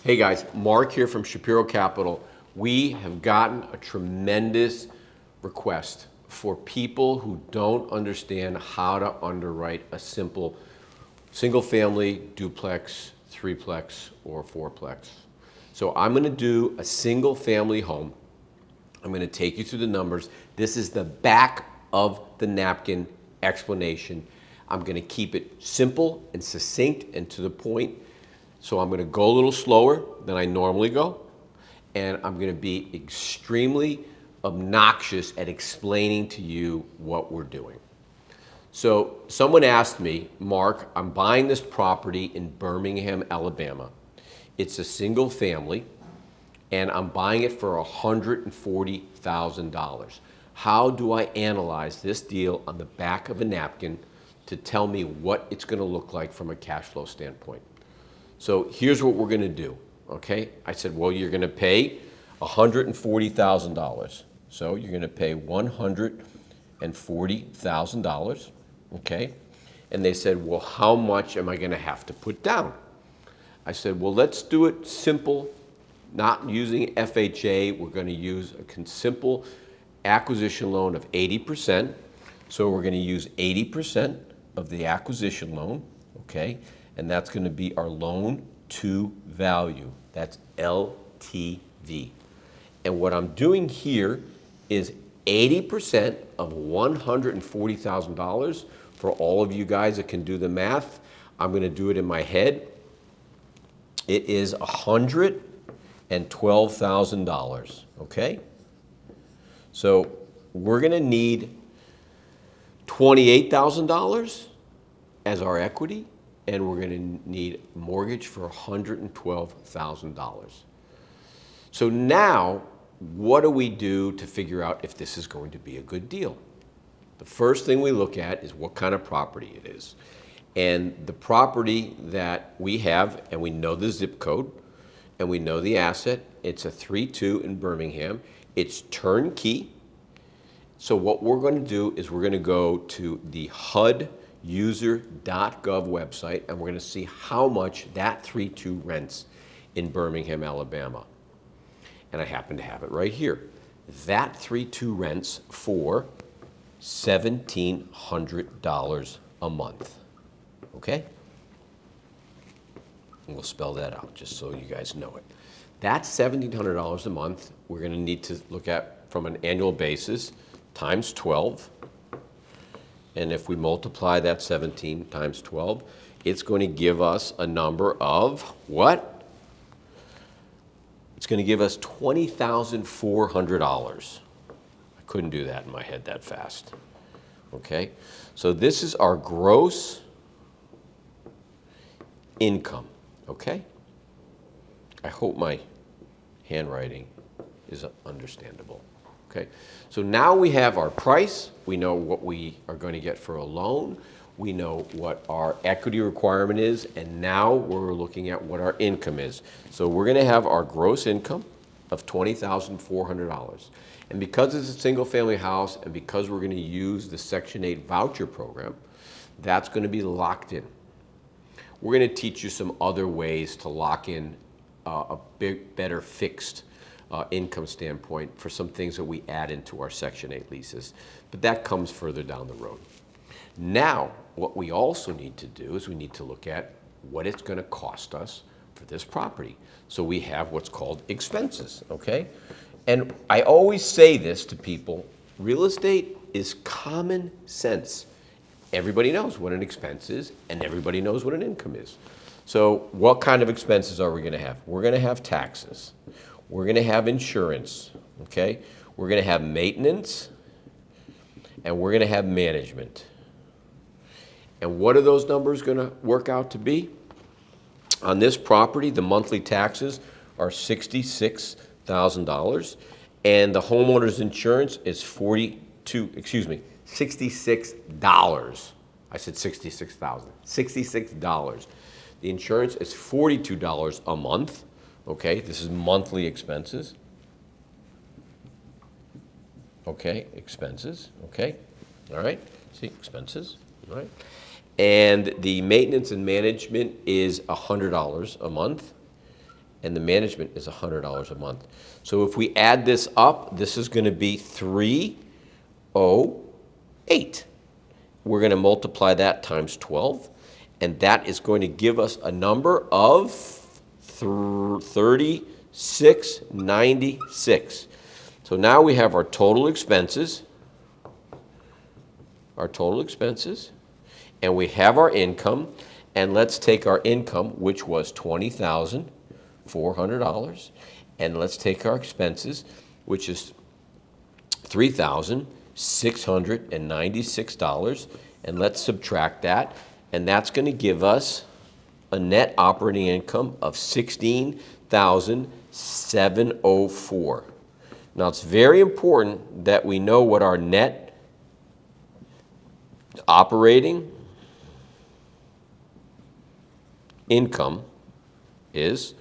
Hey guys, Mark here from Shapiro Capital. We have gotten a tremendous request for people who don't understand how to underwrite a simple single family, duplex, threeplex, or fourplex. So I'm going to do a single family home. I'm going to take you through the numbers. This is the back of the napkin explanation. I'm going to keep it simple and succinct and to the point. So I'm going to go a little slower than I normally go, and I'm going to be extremely obnoxious at explaining to you what we're doing. So someone asked me, Mark, I'm buying this property in Birmingham, Alabama. It's a single family, and I'm buying it for $140,000. How do I analyze this deal on the back of a napkin to tell me what it's going to look like from a cash flow standpoint? So here's what we're going to do, okay? I said, well, you're going to pay $140,000. So you're going to pay $140,000, okay? And they said, well, how much am I going to have to put down? I said, well, let's do it simple, not using FHA. We're going to use a simple acquisition loan of 80%. So we're going to use 80% of the acquisition loan, okay? And that's going to be our loan to value. That's LTV. And what I'm doing here is 80% of $140,000. For all of you guys that can do the math, I'm going to do it in my head. It is $112,000, okay? So we're going to need $28,000 as our equity, and we're going to need a mortgage for $112,000. So now, what do we do to figure out if this is going to be a good deal? The first thing we look at is what kind of property it is. And the property that we have, and we know the zip code, and we know the asset, it's a 3-2 in Birmingham. It's turnkey. So what we're going to do is we're going to go to the HUDuser.gov website, and we're going to see how much that 3-2 rents in Birmingham, Alabama. And I happen to have it right here. That 3-2 rents for $1,700 a month. Okay? And we'll spell that out just so you guys know it. That $1,700 a month, we're going to need to look at from an annual basis times 12. And if we multiply that 17 times 12, it's going to give us a number of what? It's going to give us $20,400. I couldn't do that in my head that fast. Okay? So this is our gross income. Okay? I hope my handwriting is understandable. Okay, so now we have our price, we know what we are going to get for a loan, we know what our equity requirement is, and now we're looking at what our income is. So we're going to have our gross income of $20,400. And because it's a single family house and because we're going to use the Section 8 voucher program, that's going to be locked in. We're going to teach you some other ways to lock in a better fixed income standpoint for some things that we add into our Section 8 leases. But that comes further down the road. Now, what we also need to do is we need to look at what it's going to cost us for this property. So we have what's called expenses, okay? And I always say this to people, real estate is common sense. Everybody knows what an expense is, and everybody knows what an income is. So what kind of expenses are we going to have? We're going to have taxes. We're going to have insurance, okay? We're going to have maintenance, and we're going to have management. And what are those numbers going to work out to be? On this property, the monthly taxes are $66,000, and the homeowner's insurance is $66. I said 66,000. $66. The insurance is $42 a month. Okay, this is monthly expenses. Okay, expenses. Okay, all right. See, expenses. All right. And the maintenance and management is $100 a month. and the management is $100 a month. So if we add this up, this is going to be 308. We're going to multiply that times 12, and that is going to give us a number of 3696. So now we have our total expenses, and we have our income, and let's take our income, which was $20,400, and let's take our expenses, which is $3,696, and let's subtract that, and that's going to give us a net operating income of $16,704. Now, it's very important that we know what our net operating income is,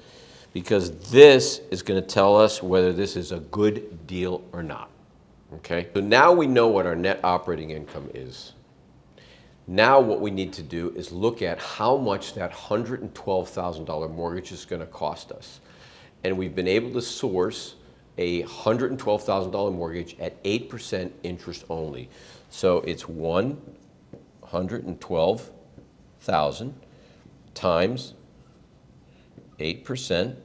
because this is going to tell us whether this is a good deal or not. Okay? So now we know what our net operating income is. Now what we need to do is look at how much that $112,000 mortgage is going to cost us. And we've been able to source a $112,000 mortgage at 8% interest only. So it's $112,000 times 8%,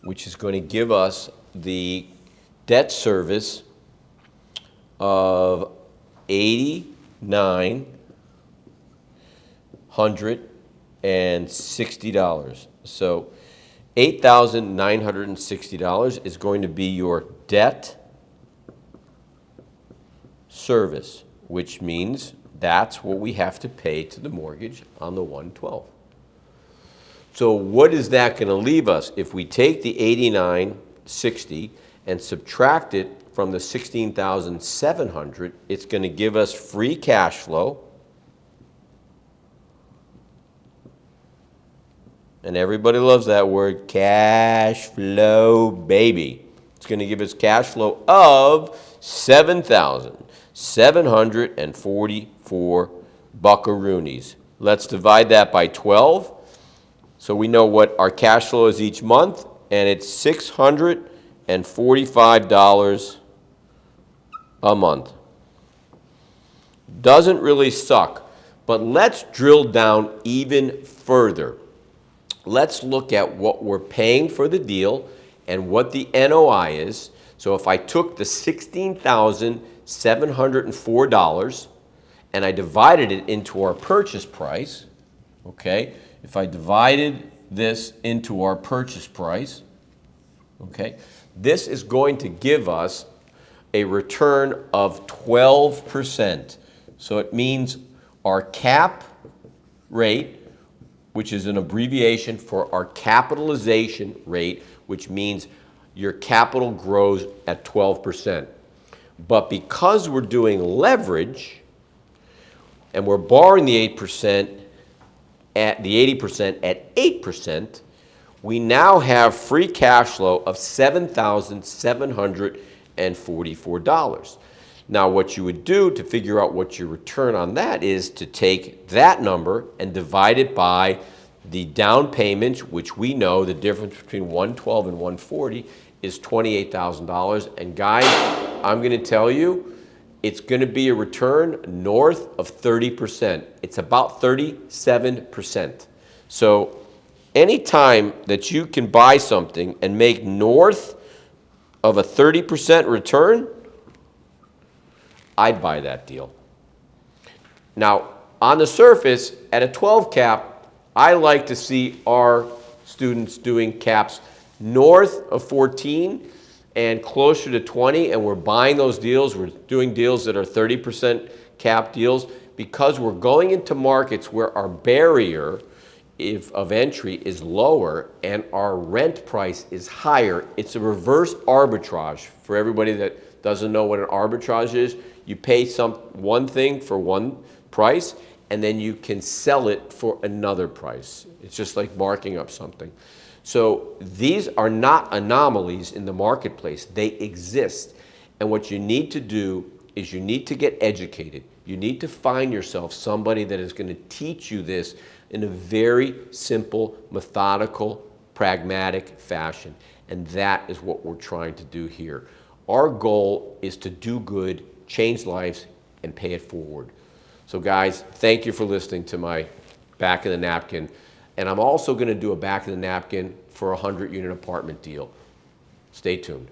which is going to give us the debt service of $8,960. So $8,960 is going to be your debt service, which means that's what we have to pay to the mortgage on the 112. So what is that going to leave us? If we take the $8,960 and subtract it from the $16,700, it's going to give us free cash flow. And everybody loves that word, cash flow, baby. It's going to give us cash flow of $7,744 buckaroonies. Let's divide that by 12. So we know what our cash flow is each month, and it's $645 a month. Doesn't really suck, but let's drill down even further. Let's look at what we're paying for the deal and what the NOI is. So if I took the $16,704 and I divided it into our purchase price, okay, if I divided this into our purchase price, okay, this is going to give us a return of 12%. So it means our cap rate, which is an abbreviation for our capitalization rate, which means your capital grows at 12%. But because we're doing leverage and we're borrowing the 8% at the 80% at 8%, we now have free cash flow of $7,744. Now, what you would do to figure out what your return on that is to take that number and divide it by the down payment, which we know the difference between 112 and 140 is $28,000. And guys, I'm going to tell you, it's going to be a return north of 30%. It's about 37%. So anytime that you can buy something and make north of a 30% return, I'd buy that deal. Now, on the surface, at a 12 cap, I like to see our students doing caps north of 14 and closer to 20, and we're buying those deals. We're doing deals that are 30% cap deals because we're going into markets where our barrier of entry is lower and our rent price is higher. It's a reverse arbitrage. For everybody that doesn't know what an arbitrage is, you pay one thing for one price, and then you can sell it for another price. It's just like marking up something. So these are not anomalies in the marketplace. They exist. And what you need to do is you need to get educated. You need to find yourself somebody that is going to teach you this in a very simple, methodical pragmatic fashion. And that is what we're trying to do here. Our goal is to do good, change lives, and pay it forward. So guys, thank you for listening to my back of the napkin. And I'm also going to do a back of the napkin for a 100-unit apartment deal. Stay tuned.